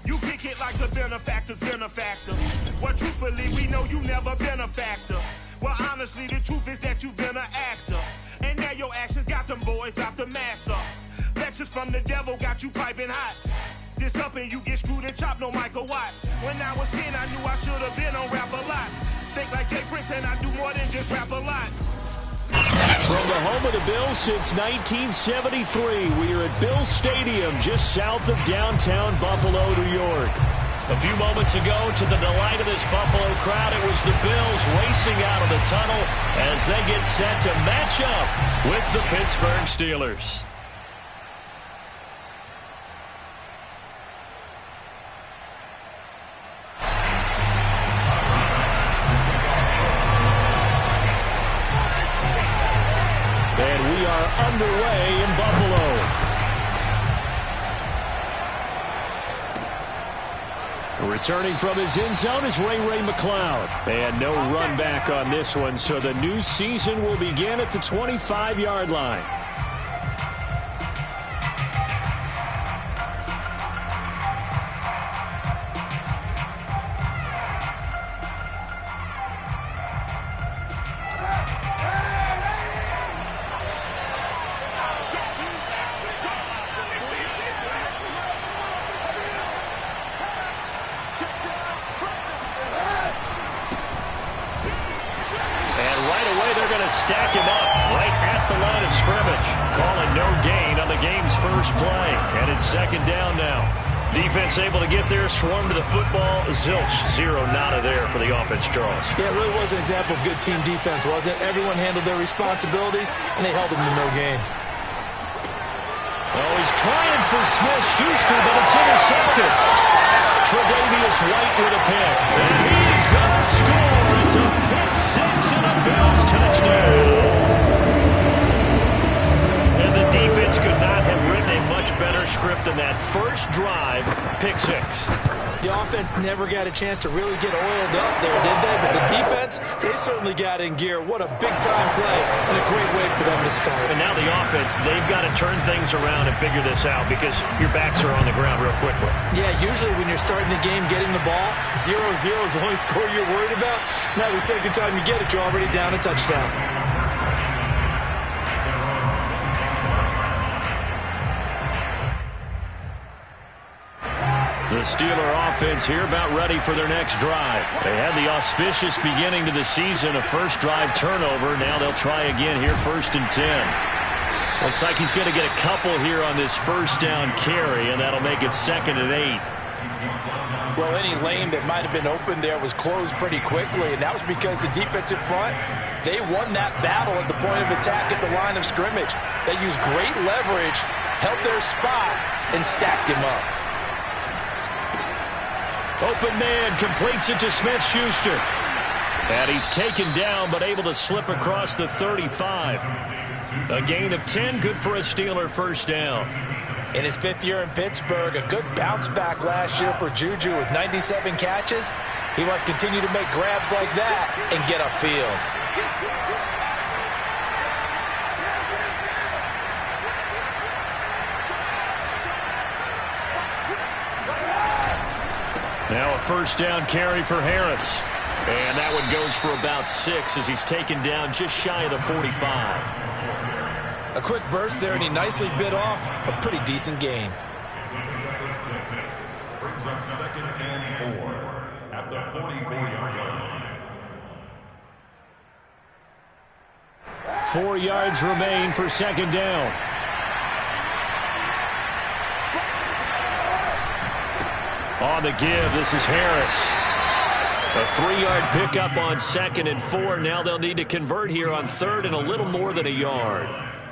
You kick it like the benefactor's benefactor. Well, truthfully, we know you never been a factor. Well, honestly, the truth is that you've been an actor. And now your actions got them boys about to mass up. Lectures from the devil got you piping hot. This up and you get screwed and chopped, no Michael Watts. When I was 10, I knew I should have been on Rap a Lot. Think like Jay Prince and I do more than just rap a lot. From the home of the Bills since 1973, we are at Bills Stadium just south of downtown Buffalo, New York. A few moments ago, to the delight of this Buffalo crowd, it was the Bills racing out of the tunnel as they get set to match up with the Pittsburgh Steelers. And we are underway in Buffalo. Returning from his end zone is Ray McCloud. And no run back on this one, so the new season will begin at the 25-yard line. Stack him up right at the line of scrimmage. Calling no gain on the game's first play. And it's second down now. Defense able to get there, swarm to the football. Zilch, zero nada there for the offense draws. Yeah, it really was an example of good team defense, wasn't it? Everyone handled their responsibilities, and they held them to no gain. Oh, he's trying for Smith-Schuster, but it's intercepted. Tre'Davious White with a pick. And he's going to score. It's a pick six and a Bills touchdown. And the defense could not have written a much better script than that first drive, pick six. The offense never got a chance to really get oiled up there, did they? But the defense, they certainly got in gear. What a big-time play and a great way for them to start. And now the offense, they've got to turn things around and figure this out because your backs are on the ground real quickly. Yeah, usually when you're starting the game, getting the ball, 0-0 is the only score you're worried about. Now the second time you get it, you're already down a touchdown. The Steeler offense here about ready for their next drive. They had the auspicious beginning to the season, a first drive turnover. Now they'll try again here, 1st and 10. Looks like he's going to get a couple here on this first down carry, and that'll make it 2nd and 8. Well, any lane that might have been open there was closed pretty quickly, and that was because the defensive front, they won that battle at the point of attack at the line of scrimmage. They used great leverage, held their spot, and stacked him up. Open man completes it to Smith-Schuster. And he's taken down but able to slip across the 35. A gain of 10, good for a Steeler first down. In his 5th year in Pittsburgh, a good bounce back last year for Juju with 97 catches. He must continue to make grabs like that and get upfield. Now a first down carry for Harris. And that one goes for about 6 as he's taken down just shy of the 45. A quick burst there, and he nicely bit off a pretty decent gain. Brings up 2nd and 4 at the 44-yard line. 4 yards remain for 2nd down. On the give, this is Harris. A 3-yard pickup on 2nd and 4. Now they'll need to convert here on 3rd and a little more than a yard.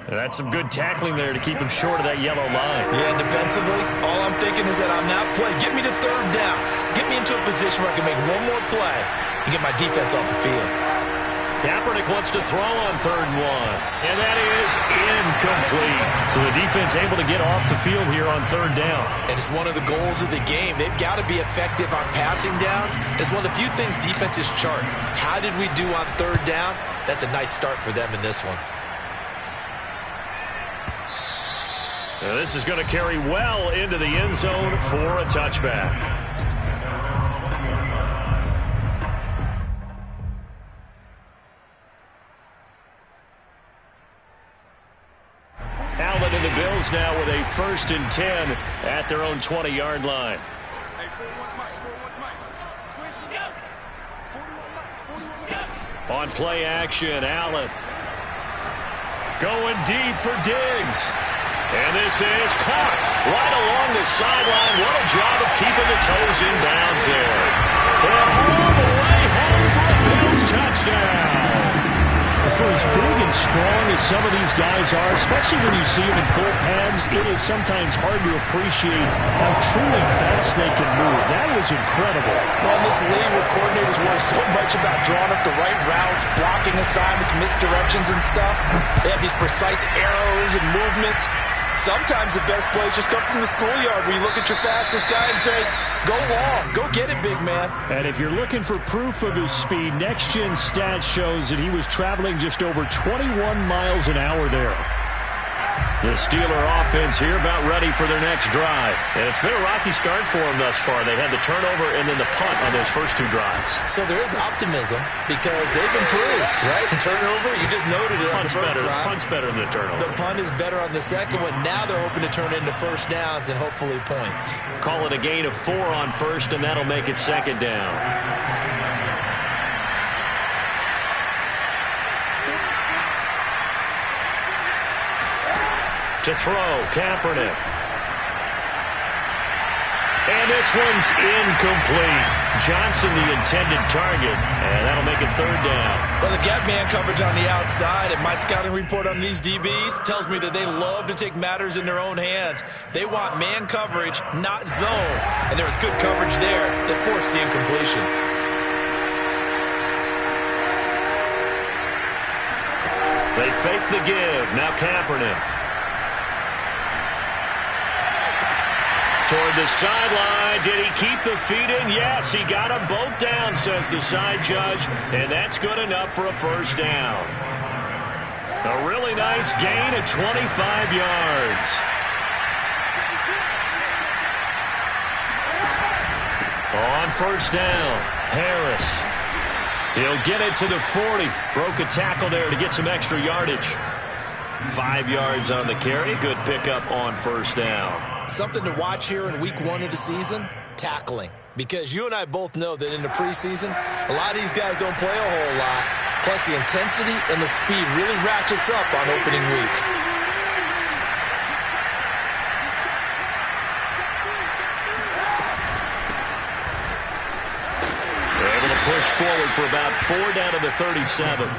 And that's some good tackling there to keep him short of that yellow line. Yeah, defensively, all I'm thinking is that on that play, get me to 3rd down. Get me into a position where I can make one more play and get my defense off the field. Kaepernick wants to throw on 3rd and 1. And that is incomplete. So the defense able to get off the field here on 3rd down. And it's one of the goals of the game. They've got to be effective on passing downs. It's one of the few things defenses chart. How did we do on 3rd down? That's a nice start for them in this one. This is going to carry well into the end zone for a touchback. Allen and the Bills now with a 1st and 10 at their own 20-yard line. On play action, Allen going deep for Diggs. And this is caught right along the sideline. What a job of keeping the toes in bounds there. And all the way home for a Bills touchdown. For as big and strong as some of these guys are, especially when you see them in full pads, it is sometimes hard to appreciate how truly fast they can move. That was incredible. Well, in this league where coordinators worry so much about drawing up the right routes, blocking assignments, misdirections and stuff, they have these precise arrows and movements. Sometimes the best plays just come from the schoolyard where you look at your fastest guy and say, go long, go get it, big man. And if you're looking for proof of his speed, Next Gen Stats shows that he was traveling just over 21 miles an hour there. The Steeler offense here about ready for their next drive. And it's been a rocky start for them thus far. They had the turnover and then the punt on those first 2 drives. So there is optimism because they've improved, right? Turnover, you just noted it on the first drive. Punt's better than the turnover. The punt is better on the second one. Now they're hoping to turn it into first downs and hopefully points. Call it a gain of 4 on first, and that'll make it 2nd down. To throw, Kaepernick. And this one's incomplete. Johnson, the intended target, and that'll make it 3rd down. Well, they've got man coverage on the outside, and my scouting report on these DBs tells me that they love to take matters in their own hands. They want man coverage, not zone. And there was good coverage there that forced the incompletion. They fake the give. Now Kaepernick. Toward the sideline. Did he keep the feet in? Yes, he got them both down, says the side judge, and that's good enough for a 1st down. A really nice gain of 25 yards. On 1st down, Harris. He'll get it to the 40. Broke a tackle there to get some extra yardage. 5 yards on the carry. Good pickup on 1st down. Something to watch here in week 1 of the season, tackling. Because you and I both know that in the preseason, a lot of these guys don't play a whole lot. Plus the intensity and the speed really ratchets up on opening week. They're able to push forward for about 4 down to the 37.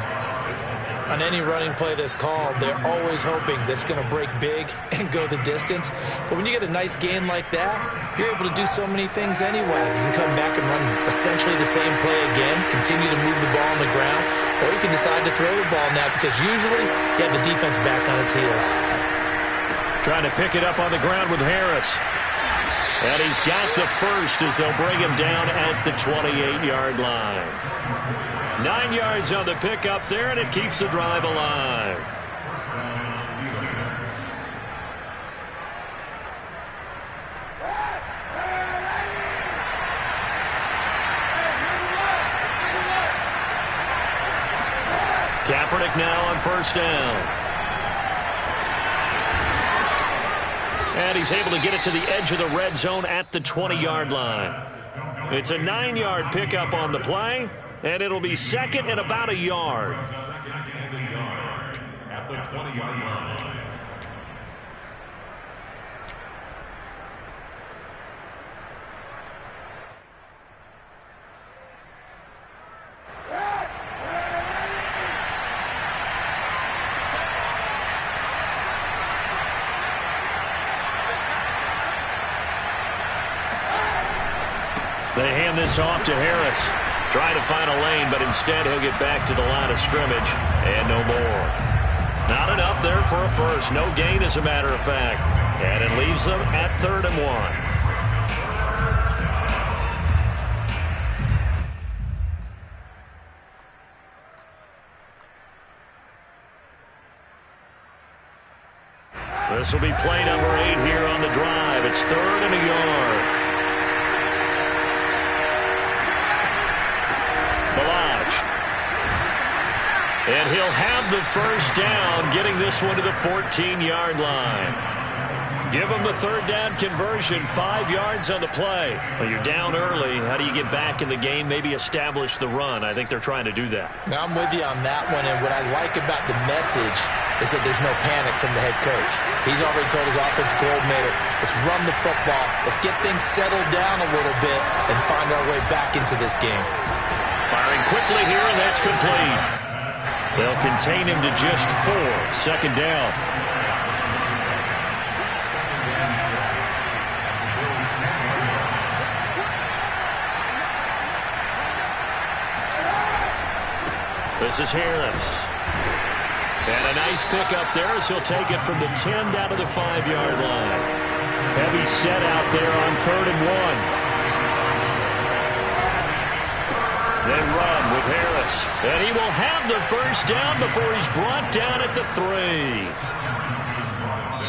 On any running play that's called, they're always hoping that it's going to break big and go the distance. But when you get a nice gain like that, you're able to do so many things anyway. You can come back and run essentially the same play again, continue to move the ball on the ground, or you can decide to throw the ball now because usually you have the defense back on its heels. Trying to pick it up on the ground with Harris. And he's got the 1st as they'll bring him down at the 28-yard line. 9 yards on the pickup there, and it keeps the drive alive. Kaepernick now on 1st down. And he's able to get it to the edge of the red zone at the 20-yard line. It's a 9-yard pickup on the play. And it'll be 2nd and about a yard. At the 20-yard line. They hand this off to Harris. Trying to find a lane, but instead he'll get back to the line of scrimmage and no more. Not enough there for a 1st. No gain, as a matter of fact. And it leaves them at 3rd and 1. The This will be play number 8 here on the drive. It's 3rd and a yard. Balaj. And he'll have the first down, getting this one to the 14-yard line. Give them the 3rd down conversion, 5 yards on the play. Well, you're down early. How do you get back in the game, maybe establish the run? I think they're trying to do that. Now, I'm with you on that one, and what I like about the message is that there's no panic from the head coach. He's already told his offensive coordinator, let's run the football, let's get things settled down a little bit and find our way back into this game. Firing quickly here, and that's complete. They'll contain him to just 4. 2nd down. This is Harris. And a nice pickup there as he'll take it from the 10 down to the 5-yard line. Heavy set out there on 3rd and 1. They run with Harris. And he will have the first down before he's brought down at the 3.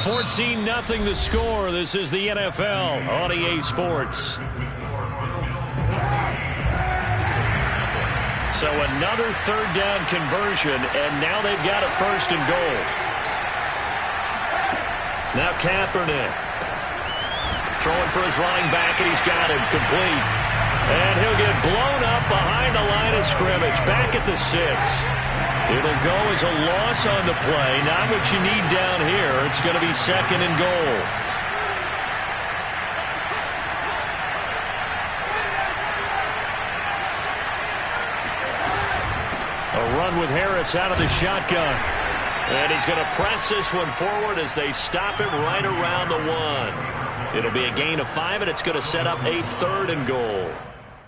14-0 the score. This is the NFL on EA Sports. So another 3rd down conversion, and now they've got a 1st and goal. Now Kaepernick throwing for his running back, and he's got him complete. And he'll get blown up behind the line of scrimmage, back at the 6. It'll go as a loss on the play. Not what you need down here. It's going to be 2nd and goal. A run with Harris out of the shotgun. And he's going to press this one forward as they stop it right around the 1. It'll be a gain of 5, and it's going to set up a 3rd and goal.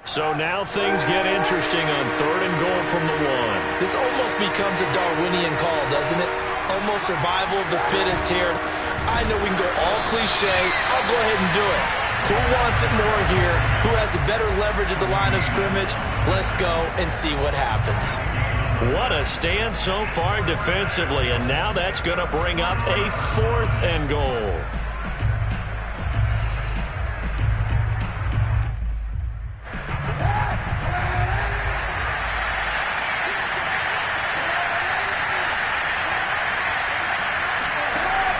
So now things get interesting on 3rd and goal from the 1. This almost becomes a Darwinian call, doesn't it? Almost survival of the fittest here. I know we can go all cliche. I'll go ahead and do it. Who wants it more here? Who has a better leverage at the line of scrimmage? Let's go and see what happens. What a stand so far defensively, and now that's going to bring up a 4th and goal.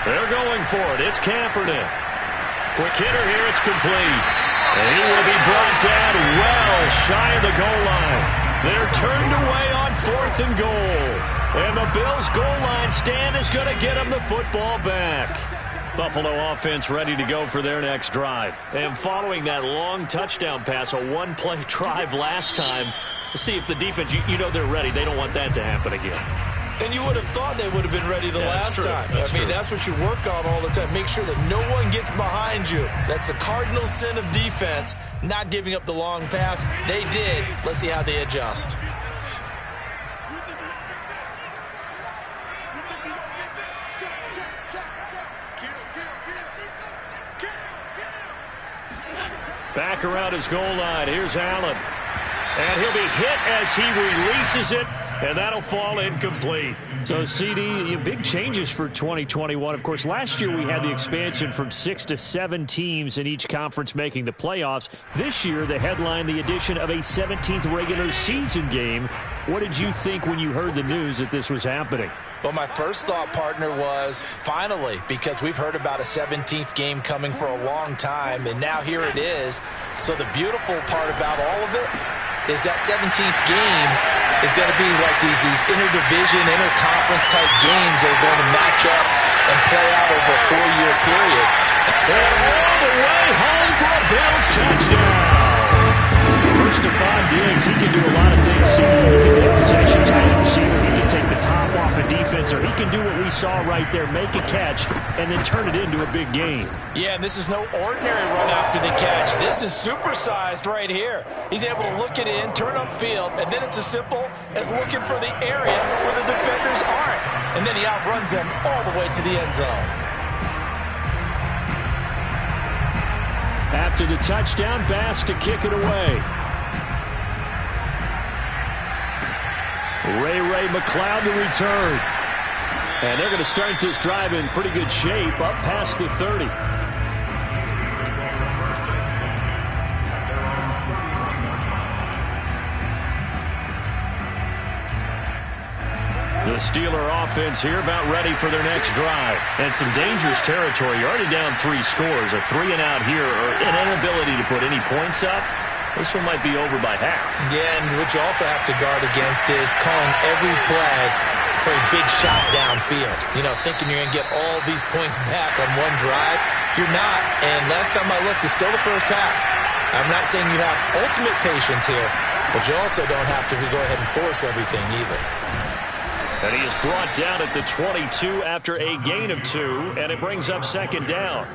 They're going for it. It's Kaepernick. Quick hitter here. It's complete. And he will be brought down well shy of the goal line. They're turned away on 4th and goal. And the Bills' goal line stand is going to get them the football back. Buffalo offense ready to go for their next drive. And following that long touchdown pass, a one-play drive last time, to see if the defense, you know they're ready. They don't want that to happen again. And you would have thought they would have been ready the last time. I mean, that's what you work on all the time. Make sure that no one gets behind you. That's the cardinal sin of defense, not giving up the long pass. They did. Let's see how they adjust. Back around his goal line. Here's Allen. And he'll be hit as he releases it, and that'll fall incomplete. So, CD, big changes for 2021. Of course, last year we had the expansion from 6 to 7 teams in each conference making the playoffs. This year, the headline, the addition of a 17th regular season game. What did you think when you heard the news that this was happening? Well, my first thought, partner, was finally, because we've heard about a 17th game coming for a long time, and now here it is. So the beautiful part about all of it is that 17th game is going to be like these interdivision, interconference type games that are going to match up and play out over a 4-year period. And all the way home for a Bills touchdown. First to 5 Diggs, he can do a lot of things. He can be a possession tight receiver. He can take the top off a defense, or he can do what we saw right there, make a catch, and then turn it into a big game. Yeah, and this is no ordinary run after the catch. This is supersized right here. He's able to look it in, turn upfield, and then it's as simple as looking for the area where the defenders aren't. And then he outruns them all the way to the end zone. After the touchdown, Bass to kick it away. Ray McLeod to return. And they're going to start this drive in pretty good shape, up past the 30. The Steeler offense here about ready for their next drive. And some dangerous territory. You're already down 3 scores. A 3 and out here, or an inability to put any points up. This one might be over by half. Yeah, and what you also have to guard against is calling every play for a big shot downfield. You know, thinking you're going to get all these points back on one drive. You're not. And last time I looked, it's still the first half. I'm not saying you have ultimate patience here, but you also don't have to go ahead and force everything either. And he is brought down at the 22 after a gain of 2, and it brings up second down.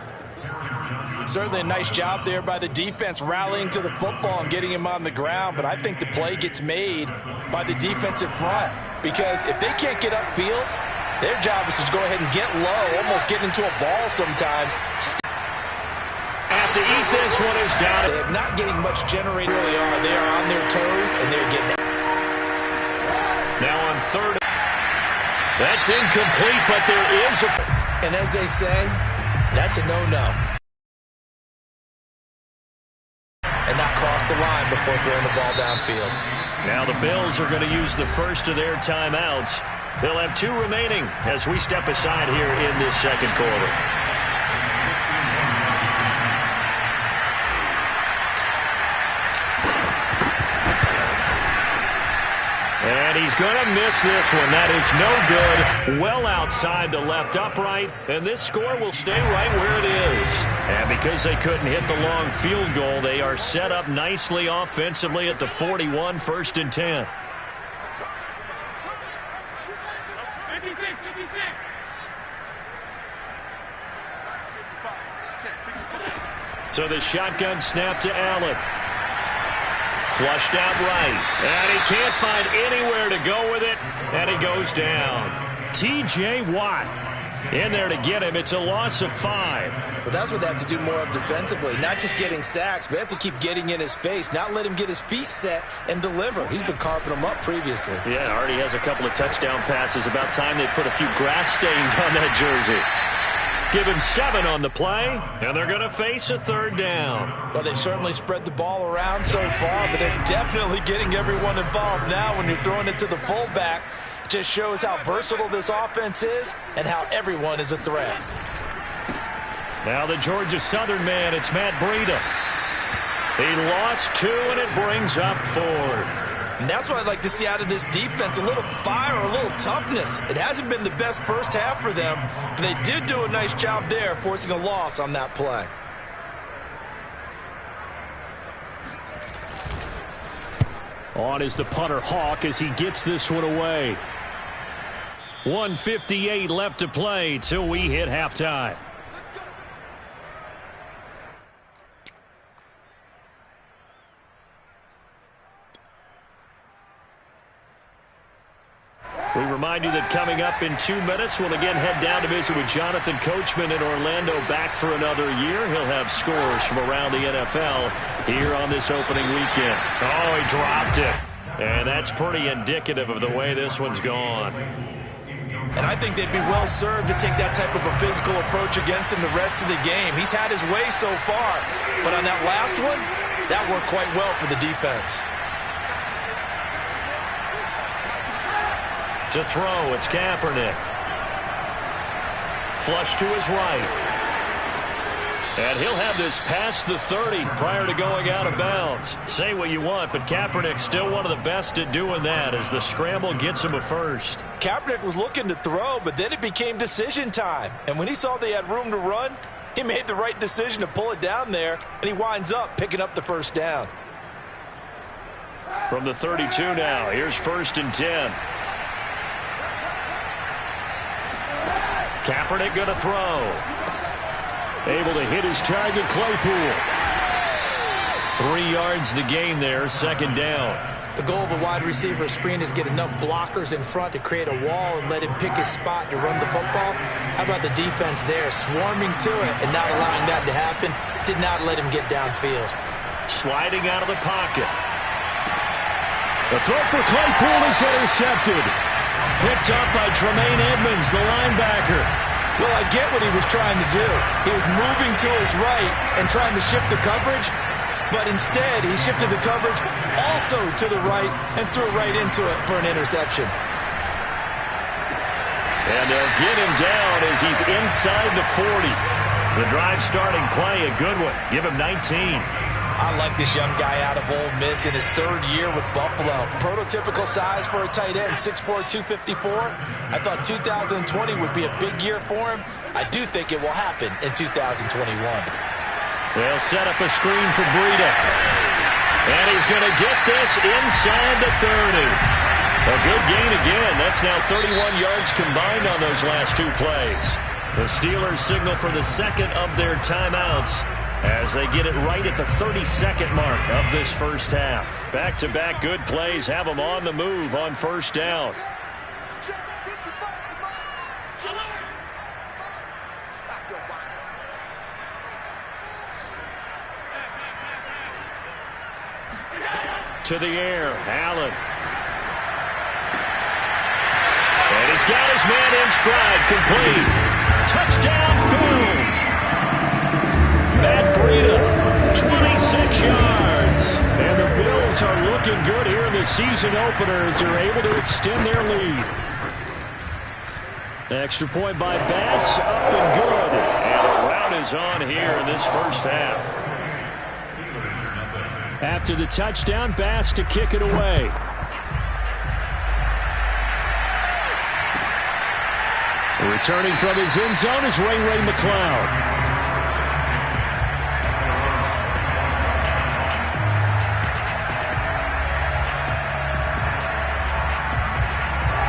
Certainly a nice job there by the defense rallying to the football and getting him on the ground, but I think the play gets made by the defensive front because if they can't get upfield, their job is to go ahead and get low, almost get into a ball sometimes. Have to eat this one is down. They're not getting much generated. Really are. They are on their toes, and they're getting it. Now on third. That's incomplete, but there is a... And as they say, that's a no-no. And not cross the line before throwing the ball downfield. Now the Bills are going to use the first of their timeouts. They'll have 2 remaining as we step aside here in this second quarter. And he's going to miss this one. That is no good. Well outside the left upright. And this score will stay right where it is. And because they couldn't hit the long field goal, they are set up nicely offensively at the 41, 1st and 10. 56. So the shotgun snap to Allen. Flushed out right. And he can't find anywhere to go with it. And he goes down. T.J. Watt in there to get him. It's a loss of 5. Well, that's what they have to do more of defensively. Not just getting sacks, but they have to keep getting in his face. Not let him get his feet set and deliver. He's been carving them up previously. Yeah, already has a couple of touchdown passes. About time they put a few grass stains on that jersey. Give him 7 on the play, and they're going to face a 3rd down. Well, they've certainly spread the ball around so far, but they're definitely getting everyone involved now when you're throwing it to the fullback. It just shows how versatile this offense is and how everyone is a threat. Now the Georgia Southern man, it's Matt Breida. He lost 2, and it brings up 4th. And that's what I'd like to see out of this defense, a little fire, a little toughness. It hasn't been the best first half for them, but they did do a nice job there, forcing a loss on that play. On is the punter Hawk as he gets this one away. 1:58 left to play till we hit halftime. We remind you that coming up in 2 minutes, we'll again head down to visit with Jonathan Coachman in Orlando, back for another year. He'll have scores from around the NFL here on this opening weekend. Oh, he dropped it. And that's pretty indicative of the way this one's gone. And I think they'd be well served to take that type of a physical approach against him the rest of the game. He's had his way so far, but on that last one, that worked quite well for the defense. To throw, it's Kaepernick. Flush to his right. And he'll have this past the 30 prior to going out of bounds. Say what you want, but Kaepernick's still one of the best at doing that as the scramble gets him a first. Kaepernick was looking to throw, but then it became decision time. And when he saw they had room to run, he made the right decision to pull it down there, and he winds up picking up the first down. From the 32 now, here's 1st and 10. Kaepernick going to throw. Able to hit his target, Claypool. 3 yards the gain there, 2nd down. The goal of a wide receiver screen is get enough blockers in front to create a wall and let him pick his spot to run the football. How about the defense there, swarming to it and not allowing that to happen? Did not let him get downfield. Sliding out of the pocket. The throw for Claypool is intercepted. Picked up by Tremaine Edmonds, the linebacker. Well, I get what he was trying to do. He was moving to his right and trying to shift the coverage, but instead he shifted the coverage also to the right and threw right into it for an interception. And they'll get him down as he's inside the 40. The drive starting play, a good one. Give him 19. I like this young guy out of Ole Miss in his third year with Buffalo. Prototypical size for a tight end, 6'4", 254. I thought 2020 would be a big year for him. I do think it will happen in 2021. They'll set up a screen for Breida. And he's going to get this inside the 30. A good gain again. That's now 31 yards combined on those last two plays. The Steelers signal for the second of their timeouts as they get it right at the 32nd mark of this first half. Back-to-back good plays have them on the move on first down. To the air, Allen. And he's got his man in stride, complete. Touchdown, Bills. Matt Breida, 26 yards. And the Bills are looking good here in the season opener as they're able to extend their lead. Extra point by Bass, up and good. And a rout is on here in this first half. After the touchdown, Bass to kick it away. Returning from his end zone is Ray McCloud.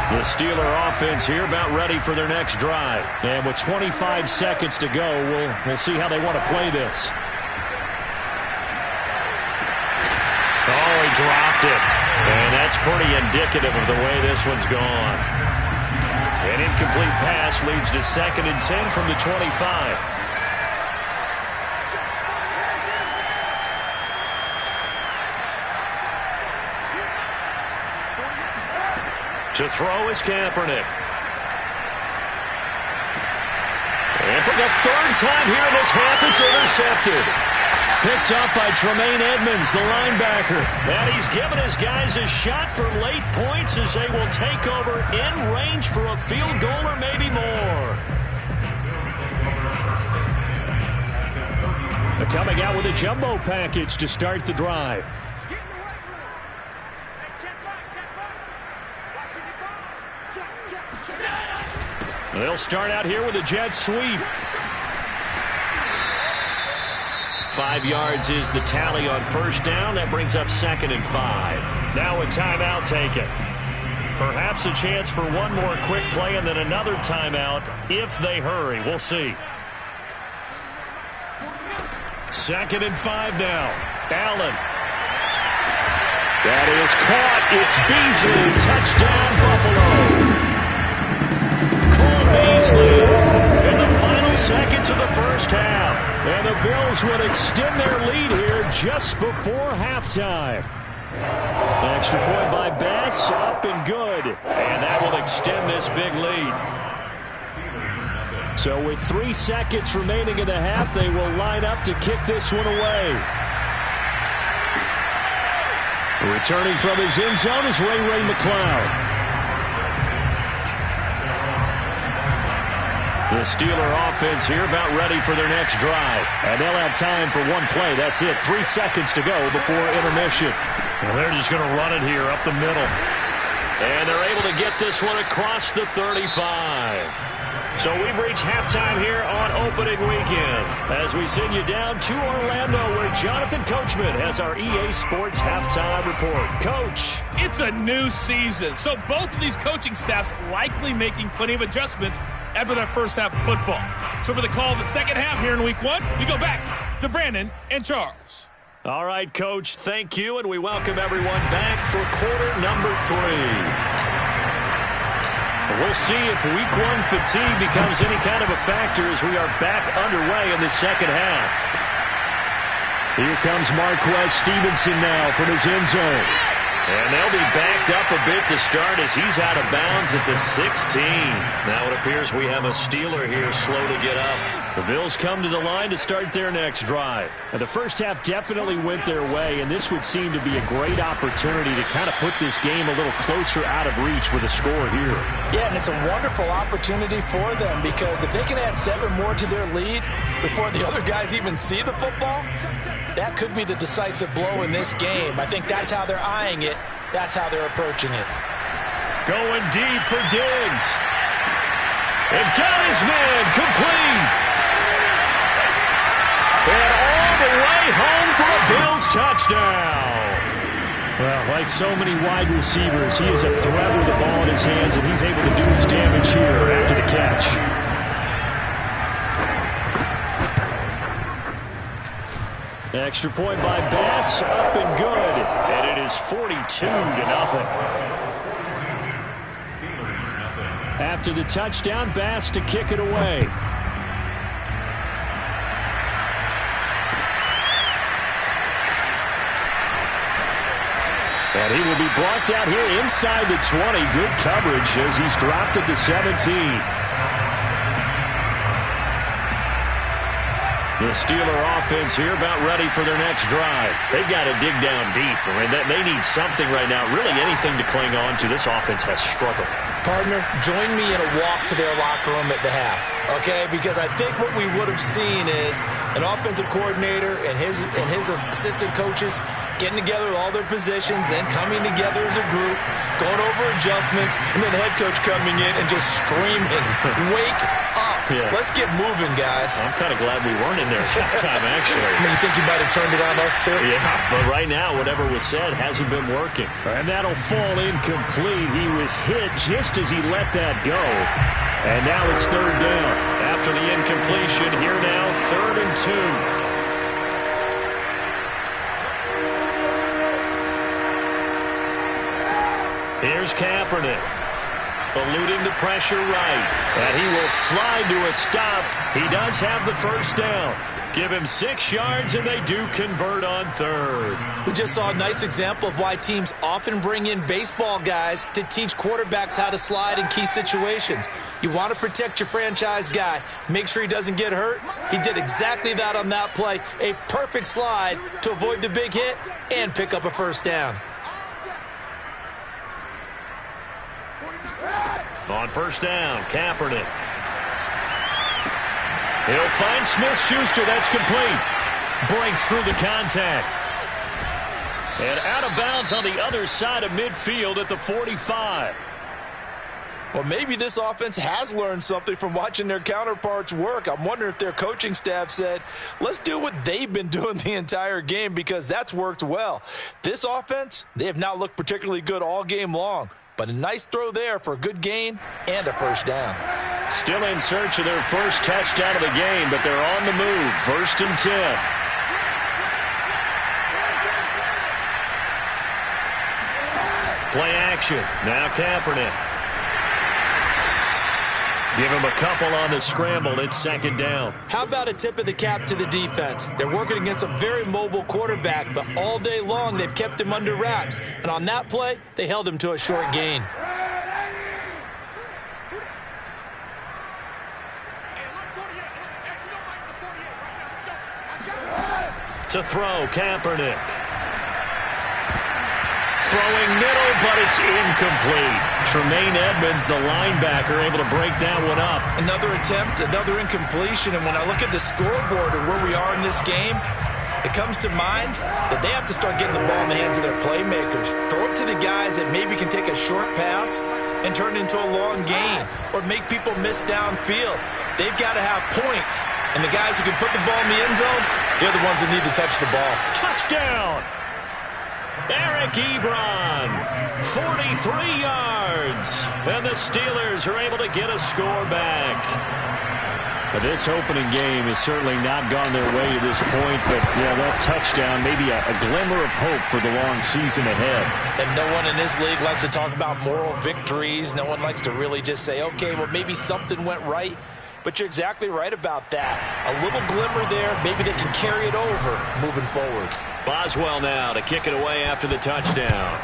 The Steeler offense here about ready for their next drive. And with 25 seconds to go, we'll see how they want to play this. Oh, he dropped it. And that's pretty indicative of the way this one's gone. An incomplete pass leads to 2nd and 10 from the 25. To throw is Kaepernick. And for the third time here in this half, it's intercepted. Picked up by Tremaine Edmonds, the linebacker. And he's given his guys a shot for late points as they will take over in range for a field goal or maybe more. They're coming out with a jumbo package to start the drive. They'll start out here with a jet sweep. 5 yards is the tally on first down. That brings up 2nd and 5. Now a timeout taken. Perhaps a chance for one more quick play and then another timeout if they hurry. We'll see. 2nd and 5 now. Allen. That is caught. It's Beasley. Touchdown, Buffalo. Cole Beasley. In the final seconds of the first half. And the Bills would extend their lead here just before halftime. Extra point by Bass, up and good. And that will extend this big lead. So with 3 seconds remaining in the half, they will line up to kick this one away. Returning from his end zone is Ray McCloud. The Steeler offense here about ready for their next drive. And they'll have time for one play. That's it. 3 seconds to go before intermission. Well, they're just going to run it here up the middle. And they're able to get this one across the 35. So we've reached halftime here on opening weekend as we send you down to Orlando where Jonathan Coachman has our EA Sports halftime report. Coach. It's a new season, so both of these coaching staffs likely making plenty of adjustments after their first half of football. So for the call of the second half here in week 1, we go back to Brandon and Charles. All right, Coach, thank you, and we welcome everyone back for quarter number 3. We'll see if week 1 fatigue becomes any kind of a factor as we are back underway in the second half. Here comes Marquez Stevenson now from his end zone. And they'll be backed up a bit to start as he's out of bounds at the 16. Now it appears we have a Steeler here slow to get up. The Bills come to the line to start their next drive. Now, the first half definitely went their way, and this would seem to be a great opportunity to kind of put this game a little closer out of reach with a score here. Yeah, and it's a wonderful opportunity for them because if they can add 7 more to their lead before the other guys even see the football, that could be the decisive blow in this game. I think that's how they're eyeing it. That's how they're approaching it. Going deep for Diggs. And got his man complete. And all the way home for a Bills touchdown. Well, like so many wide receivers, he is a threat with the ball in his hands, and he's able to do his damage here after the catch. Extra point by Bass, up and good. And it is 42-0. After the touchdown, Bass to kick it away. And he will be brought down here inside the 20. Good coverage as he's dropped at the 17. The Steeler offense here about ready for their next drive. They've got to dig down deep. I mean, they need something right now, really anything to cling on to. This offense has struggled. Partner, join me in a walk to their locker room at the half, okay? Because I think what we would have seen is an offensive coordinator and his assistant coaches getting together with all their positions, then coming together as a group, going over adjustments, and then head coach coming in and just screaming, wake up. Yeah. Let's get moving, guys. I'm kind of glad we weren't in there at halftime, actually. I mean, you think you might have turned it on us, too? Yeah, but right now, whatever was said hasn't been working. And that'll fall incomplete. He was hit just as he let that go. And now it's third down. After the incompletion, here now, 3rd and 2. Here's Kaepernick. Eluding the pressure right. And he will slide to a stop. He does have the first down. Give him 6 yards, and they do convert on 3rd. We just saw a nice example of why teams often bring in baseball guys to teach quarterbacks how to slide in key situations. You want to protect your franchise guy. Make sure he doesn't get hurt. He did exactly that on that play. A perfect slide to avoid the big hit and pick up a first down. On first down, Kaepernick. He'll find Smith-Schuster. That's complete. Breaks through the contact. And out of bounds on the other side of midfield at the 45. Well, maybe this offense has learned something from watching their counterparts work. I'm wondering if their coaching staff said, let's do what they've been doing the entire game because that's worked well. This offense, they have not looked particularly good all game long. But a nice throw there for a good gain and a first down. Still in search of their first touchdown of the game, but they're on the move. 1st and 10. Play action. Now Kaepernick. Give him a couple on the scramble. It's 2nd down. How about a tip of the cap to the defense? They're working against a very mobile quarterback, but all day long they've kept him under wraps. And on that play, they held him to a short gain. To throw, Kaepernick. Throwing middle, but it's incomplete. Tremaine Edmonds, the linebacker, able to break that one up. Another attempt, another incompletion, and when I look at the scoreboard and where we are in this game, it comes to mind that they have to start getting the ball in the hands of their playmakers. Throw it to the guys that maybe can take a short pass and turn it into a long gain or make people miss downfield. They've got to have points, and the guys who can put the ball in the end zone, they're the ones that need to touch the ball. Touchdown! Eric Ebron, 43 yards. And the Steelers are able to get a score back. This opening game has certainly not gone their way to this point, but yeah, that touchdown, maybe a glimmer of hope for the long season ahead. And no one in this league likes to talk about moral victories. No one likes to really just say, okay, well, maybe something went right. But you're exactly right about that. A little glimmer there. Maybe they can carry it over moving forward. Boswell now to kick it away after the touchdown.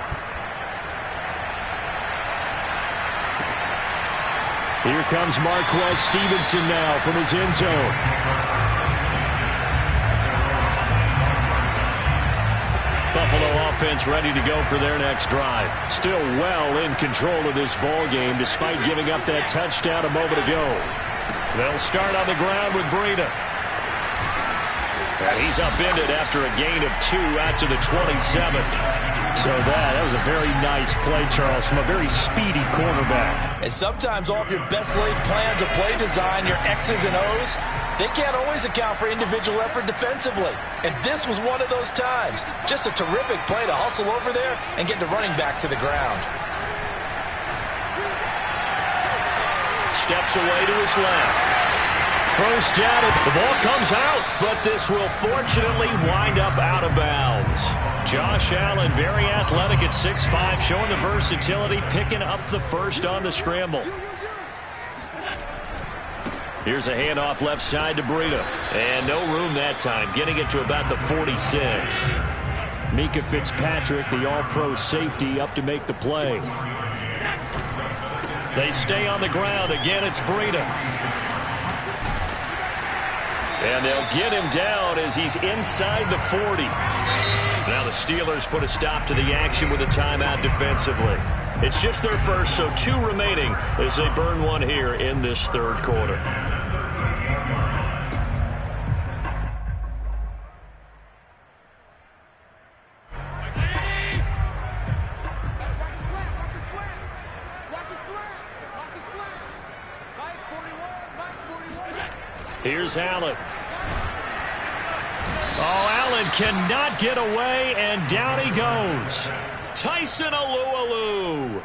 Here comes Marquez Stevenson now from his end zone. Buffalo offense ready to go for their next drive. Still well in control of this ball game despite giving up that touchdown a moment ago. They'll start on the ground with Breida. And he's upended after a gain of 2 out to the 27. So that was a very nice play, Charles, from a very speedy quarterback. And sometimes all of your best laid plans of play design, your X's and O's, they can't always account for individual effort defensively. And this was one of those times. Just a terrific play to hustle over there and get the running back to the ground. Steps away to his left. First down, the ball comes out, but this will fortunately wind up out of bounds. Josh Allen, very athletic at 6'5", showing the versatility, picking up the first on the scramble. Here's a handoff left side to Breida. And no room that time, getting it to about the 46. Mika Fitzpatrick, the all-pro safety, up to make the play. They stay on the ground. Again, it's Breida. And they'll get him down as he's inside the 40. Now the Steelers put a stop to the action with a timeout defensively. It's just their first, so 2 remaining as they burn one here in this third quarter. Here's Allen. Oh, Allen cannot get away, and down he goes. Tyson Alualu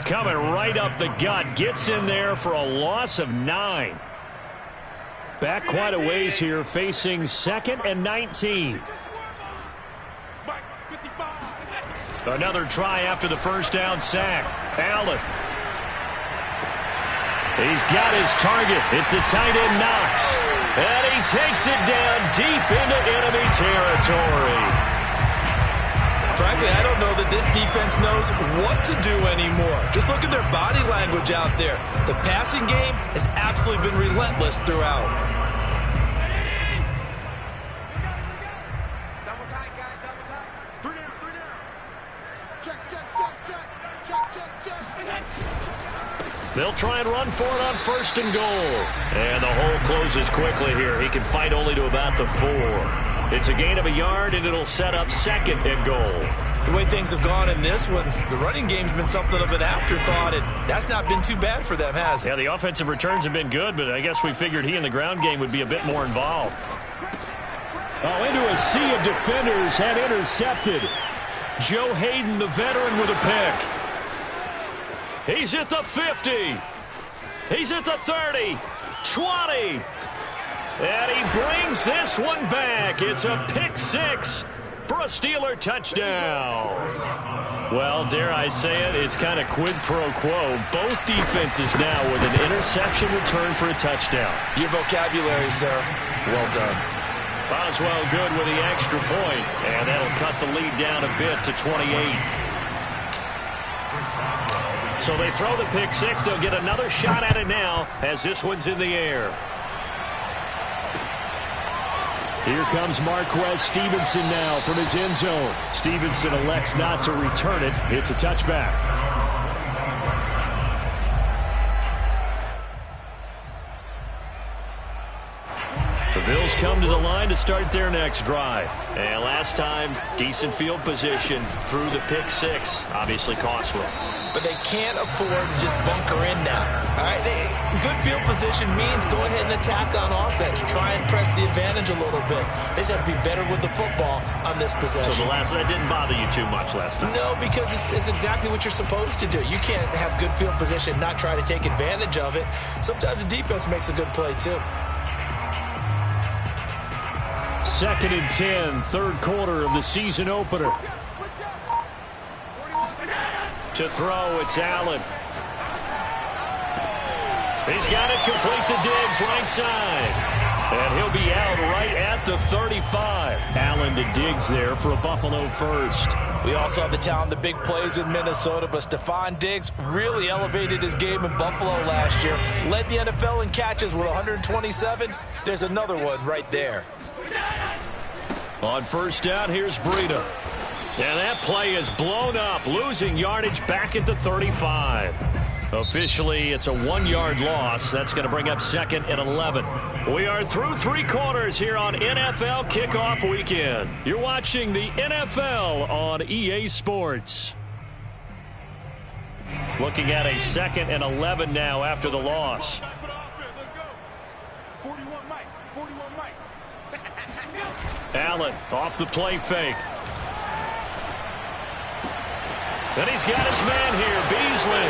coming right up the gut. Gets in there for a loss of 9. Back quite a ways here, facing 2nd and 19. Another try after the first down sack. Allen. He's got his target. It's the tight end Knox. And he takes it down deep into enemy territory. Frankly, I don't know that this defense knows what to do anymore. Just look at their body language out there. The passing game has absolutely been relentless throughout. Double tight, guys, double tight. 3 down, 3 down. Check, check, check, check. Check, check, check. They'll try and run for it on 1st and goal. And the hole closes quickly here. He can fight only to about the 4. It's a gain of a yard, and it'll set up 2nd and goal. The way things have gone in this one, the running game's been something of an afterthought, and that's not been too bad for them, has it? Yeah, the offensive returns have been good, but I guess we figured he in the ground game would be a bit more involved. Oh, into a sea of defenders and intercepted. Joe Hayden, the veteran, with a pick. He's at the 50. He's at the 30. 20. And he brings this one back. It's a pick 6 for a Steeler touchdown. Well, dare I say it, it's kind of quid pro quo. Both defenses now with an interception return for a touchdown. Your vocabulary, sir. Well done. Boswell good with the extra point, and that'll cut the lead down a bit to 28. So they throw the pick 6. They'll get another shot at it now as this one's in the air. Here comes Marquez Stevenson now from his end zone. Stevenson elects not to return it. It's a touchback. The Bills come to the line to start their next drive. And last time, decent field position through the pick 6. Obviously costly. But they can't afford to just bunker in now. All right, good field position means go ahead and attack on offense. Try and press the advantage a little bit. They just have to be better with the football on this possession. So that didn't bother you too much last time? No, because it's exactly what you're supposed to do. You can't have good field position, not try to take advantage of it. Sometimes the defense makes a good play too. 2nd and 10, third quarter of the season opener. To throw, it's Allen. He's got it complete to Diggs, right side. And he'll be out right at the 35. Allen to Diggs there for a Buffalo first. We also have the talent, the big plays in Minnesota, but Stephon Diggs really elevated his game in Buffalo last year. Led the NFL in catches with 127. There's another one right there. On first down, here's Breida. And that play is blown up, losing yardage back at the 35. Officially, it's a 1-yard loss. That's going to bring up 2nd and 11. We are through 3 quarters here on NFL Kickoff Weekend. You're watching the NFL on EA Sports. Looking at a 2nd and 11 now after the loss. 41 Mike. 41 Mike. Allen off the play fake. And he's got his man here, Beasley.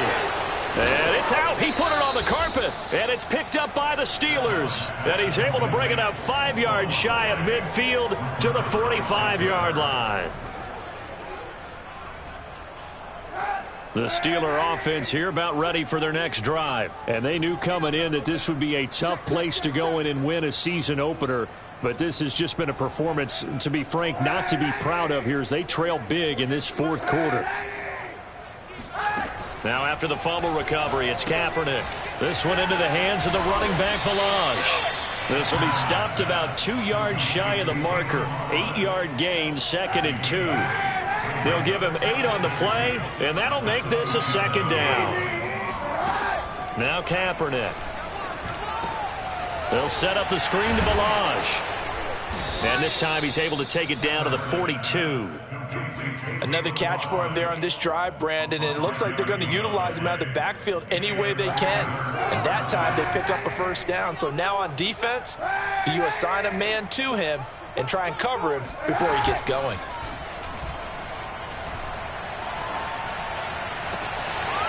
And it's out. He put it on the carpet. And it's picked up by the Steelers. And he's able to bring it up 5 yards shy of midfield to the 45-yard line. The Steeler offense here about ready for their next drive. And they knew coming in that this would be a tough place to go in and win a season opener. But this has just been a performance, to be frank, not to be proud of here as they trail big in this 4th quarter. Now after the fumble recovery, it's Kaepernick. This one into the hands of the running back, Balaj. This will be stopped about 2 yards shy of the marker. 8-yard gain, 2nd and 2. They'll give him 8 on the play, and that'll make this a 2nd down. Now Kaepernick. They'll set up the screen to Balaj. And this time he's able to take it down to the 42. Another catch for him there on this drive, Brandon, and it looks like they're going to utilize him out of the backfield any way they can. And that time they pick up a 1st down. So now on defense, do you assign a man to him and try and cover him before he gets going?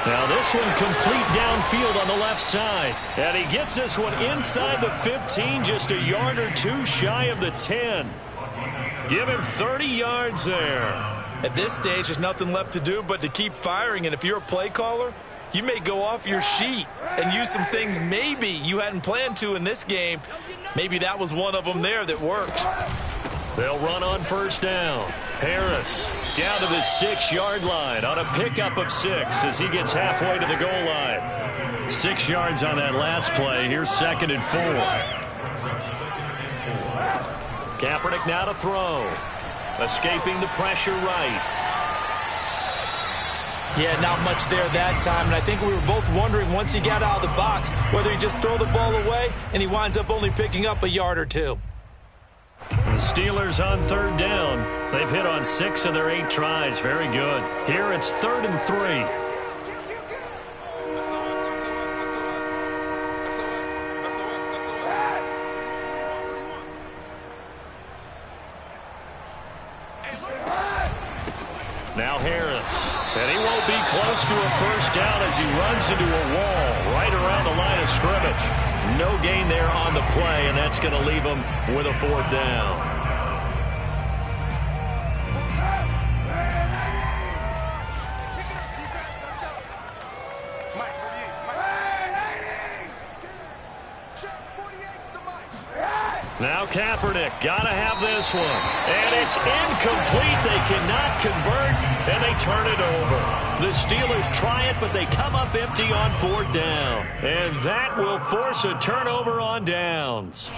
Now this one complete downfield on the left side. And he gets this one inside the 15, just a yard or 2 shy of the 10. Give him 30 yards there. At this stage, there's nothing left to do but to keep firing. And if you're a play caller, you may go off your sheet and use some things maybe you hadn't planned to in this game. Maybe that was one of them there that worked. They'll run on first down. Harris down to the 6-yard line on a pickup of 6 as he gets halfway to the goal line. 6 yards on that last play. Here's 2nd and 4. Kaepernick now to throw. Escaping the pressure right. Yeah, not much there that time, and I think we were both wondering once he got out of the box whether he just throw the ball away, and he winds up only picking up a yard or 2. The Steelers on 3rd down. They've hit on 6 of their 8 tries. Very good. Here it's 3rd and 3. Now Harris. And he won't be close to a 1st down as he runs into a wall right around the line of scrimmage. No gain there on the play, and that's going to leave him with a 4th down. Now Kaepernick, got to have this one. And it's incomplete. They cannot convert, and they turn it over. The Steelers try it, but they come up empty on 4th down. And that will force a turnover on downs.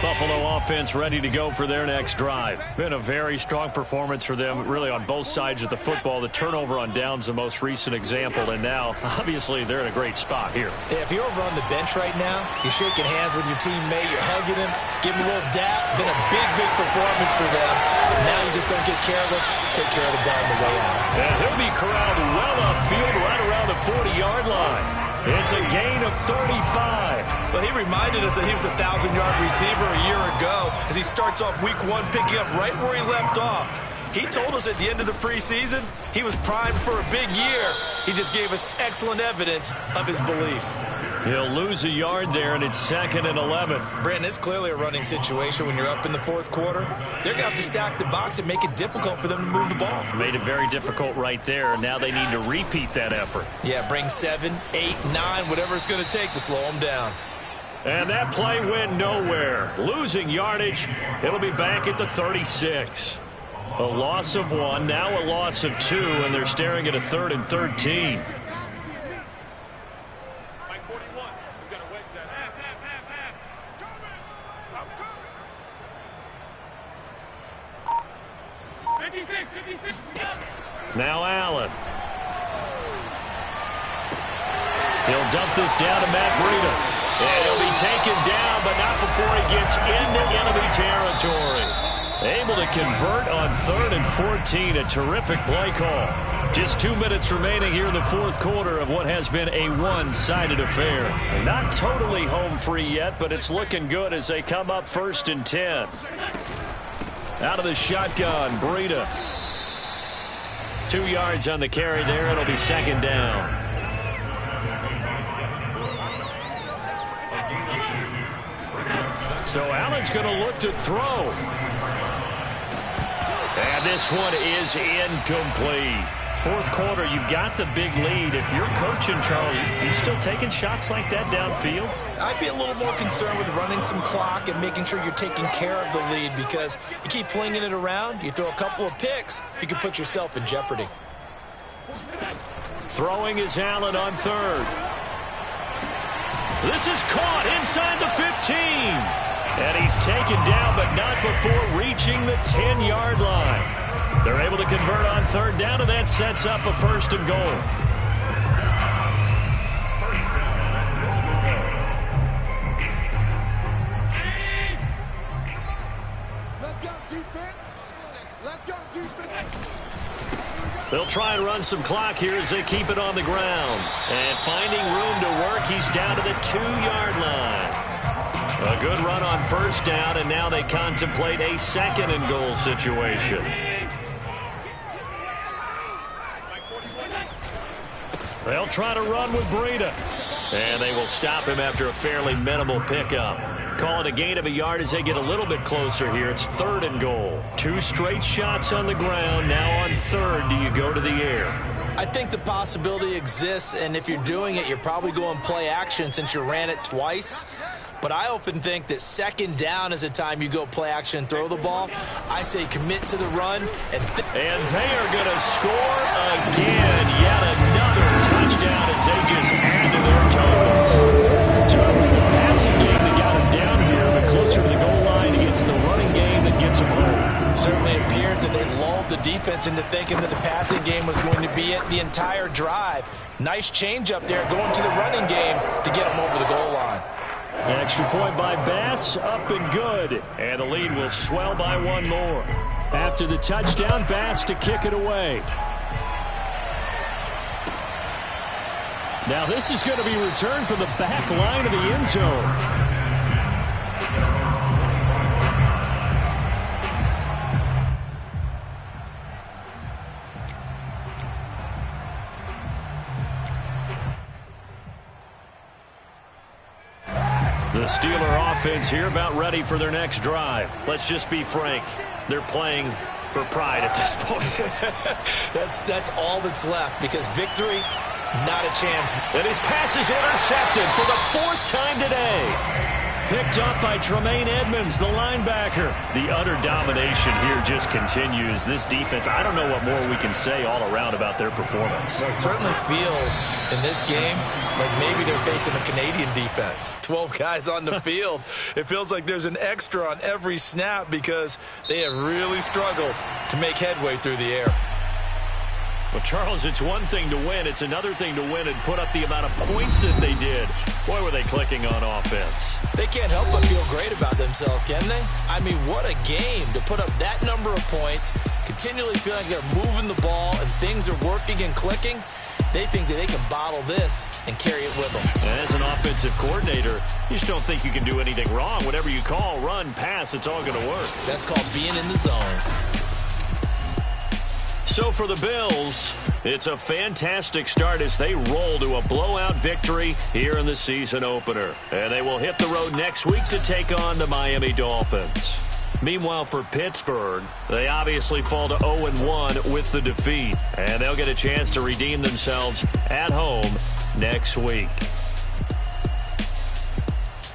Buffalo offense ready to go for their next drive. Been a very strong performance for them, really on both sides of the football. The turnover on downs, the most recent example, and now, obviously, they're in a great spot here. Yeah, if you're over on the bench right now, you're shaking hands with your teammate, you're hugging him, giving him a little dap. Been a big, big performance for them. Now you just don't get careless. Take care of the ball on the way out. And he'll be corralled well upfield right around the 40-yard line. It's a gain of 35. Well, he reminded us that he was a 1,000-yard receiver a year ago as he starts off week 1 picking up right where he left off. He told us at the end of the preseason he was primed for a big year. He just gave us excellent evidence of his belief. He'll lose a yard there, and it's 2nd and 11. Brandon, it's clearly a running situation when you're up in the 4th quarter. They're going to have to stack the box and make it difficult for them to move the ball. Made it very difficult right there. Now they need to repeat that effort. Yeah, bring 7, 8, 9, whatever it's going to take to slow them down. And that play went nowhere. Losing yardage. It'll be back at the 36. A loss of 1, now a loss of 2, and they're staring at a 3rd and 13. Now Allen. He'll dump this down to Matt Breida. And he'll be taken down, but not before he gets into enemy territory. Able to convert on 3rd and 14. A terrific play call. Just 2 minutes remaining here in the 4th quarter of what has been a one-sided affair. Not totally home free yet, but it's looking good as they come up 1st and 10. Out of the shotgun, Breida. 2 yards on the carry there. It'll be 2nd down. So Allen's going to look to throw. And this one is incomplete. 4th quarter, you've got the big lead. If you're coaching, Charles, you still taking shots like that downfield? I'd be a little more concerned with running some clock and making sure you're taking care of the lead, because you keep flinging it around, you throw a couple of picks, you can put yourself in jeopardy. Throwing is Allen on 3rd. This is caught inside the 15. And he's taken down, but not before reaching the 10-yard line. They're able to convert on 3rd down, and that sets up a 1st and goal. Let's go, defense. Let's go, defense. They'll try and run some clock here as they keep it on the ground. And finding room to work, he's down to the 2-yard line. A good run on 1st down, and now they contemplate a 2nd and goal situation. They'll try to run with Breida. And they will stop him after a fairly minimal pickup. Call it a gain of a yard as they get a little bit closer here. It's 3rd and goal. 2 straight shots on the ground. Now on 3rd, do you go to the air? I think the possibility exists, and if you're doing it, you're probably going play action since you ran it twice. But I often think that 2nd down is a time you go play action and throw the ball. I say commit to the run. And they are going to score again. Yet another touchdown as they just add to their totals. So it was the passing game that got him down here, but closer to the goal line, it's the running game that gets him home. Certainly appears that they lulled the defense into thinking that the passing game was going to be it the entire drive. Nice change up there going to the running game to get him over the goal line. An extra point by Bass, up and good. And the lead will swell by 1 more. After the touchdown, Bass to kick it away. Now this is going to be returned from the back line of the end zone. The Steeler offense here about ready for their next drive. Let's just be frank. They're playing for pride at this point. That's all that's left, because victory, not a chance. And his pass is intercepted for the 4th time today. Picked up by Tremaine Edmonds, the linebacker. The utter domination here just continues. This defense, I don't know what more we can say all around about their performance. Well, it certainly feels in this game like maybe they're facing a Canadian defense. 12 guys on the field. It feels like there's an extra on every snap because they have really struggled to make headway through the air. Well, Charles, it's one thing to win. It's another thing to win and put up the amount of points that they did. Boy, were they clicking on offense. They can't help but feel great about themselves, can they? I mean, what a game to put up that number of points, continually feeling like they're moving the ball and things are working and clicking. They think that they can bottle this and carry it with them. And as an offensive coordinator, you just don't think you can do anything wrong. Whatever you call, run, pass, it's all going to work. That's called being in the zone. So for the Bills, it's a fantastic start as they roll to a blowout victory here in the season opener. And they will hit the road next week to take on the Miami Dolphins. Meanwhile, for Pittsburgh, they obviously fall to 0-1 with the defeat. And they'll get a chance to redeem themselves at home next week.